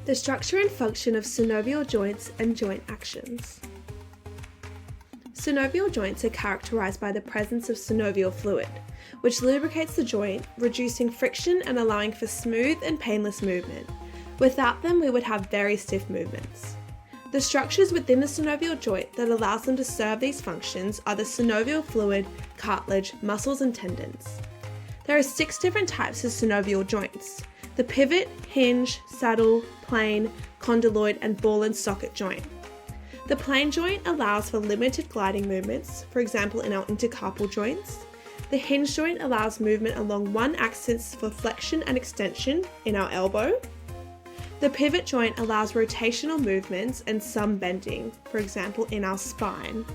The structure and function of synovial joints and joint actions. Synovial joints are characterized by the presence of synovial fluid, which lubricates the joint, reducing friction and allowing for smooth and painless movement. Without them, we would have very stiff movements. The structures within the synovial joint that allows them to serve these functions are the synovial fluid, cartilage, muscles, and tendons. There are 6 different types of synovial joints: the pivot, hinge, saddle, plane, condyloid, and ball and socket joint. The plane joint allows for limited gliding movements, for example in our intercarpal joints. The hinge joint allows movement along one axis for flexion and extension in our elbow. The pivot joint allows rotational movements and some bending, for example in our spine.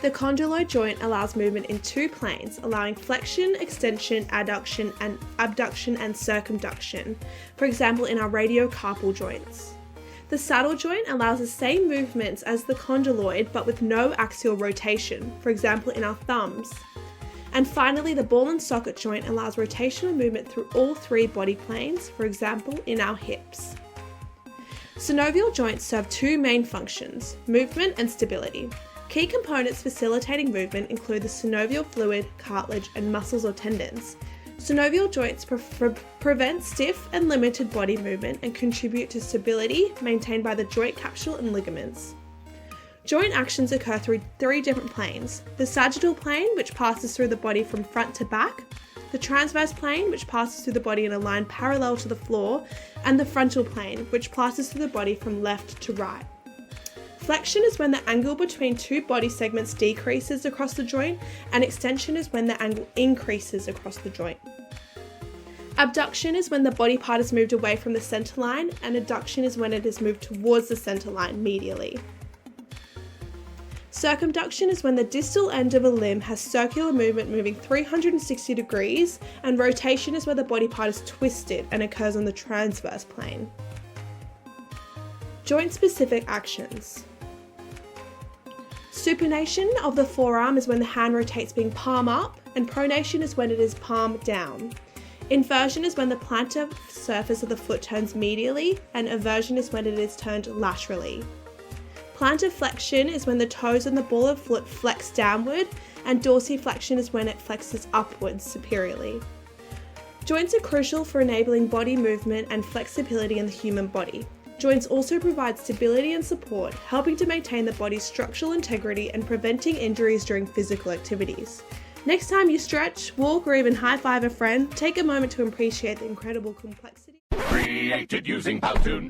The condyloid joint allows movement in 2 planes, allowing flexion, extension, adduction, and abduction and circumduction, for example in our radiocarpal joints. The saddle joint allows the same movements as the condyloid but with no axial rotation, for example in our thumbs. And finally, the ball and socket joint allows rotational movement through all 3 body planes, for example in our hips. Synovial joints serve 2 main functions: movement and stability. Key components facilitating movement include the synovial fluid, cartilage, and muscles or tendons. Synovial joints prevent stiff and limited body movement and contribute to stability maintained by the joint capsule and ligaments. Joint actions occur through 3 different planes: the sagittal plane, which passes through the body from front to back, the transverse plane, which passes through the body in a line parallel to the floor, and the frontal plane, which passes through the body from left to right. Flexion is when the angle between 2 body segments decreases across the joint, and extension is when the angle increases across the joint. Abduction is when the body part is moved away from the center line, and adduction is when it is moved towards the center line medially. Circumduction is when the distal end of a limb has circular movement moving 360 degrees, and rotation is where the body part is twisted and occurs on the transverse plane. Joint-specific actions. Supination of the forearm is when the hand rotates being palm up, and pronation is when it is palm down. Inversion is when the plantar surface of the foot turns medially, and eversion is when it is turned laterally. Plantar flexion is when the toes and the ball of foot flex downward, and dorsiflexion is when it flexes upwards superiorly. Joints are crucial for enabling body movement and flexibility in the human body. Joints also provide stability and support, helping to maintain the body's structural integrity and preventing injuries during physical activities. Next time you stretch, walk, or even high-five a friend, take a moment to appreciate the incredible complexity. Created using Powtoon.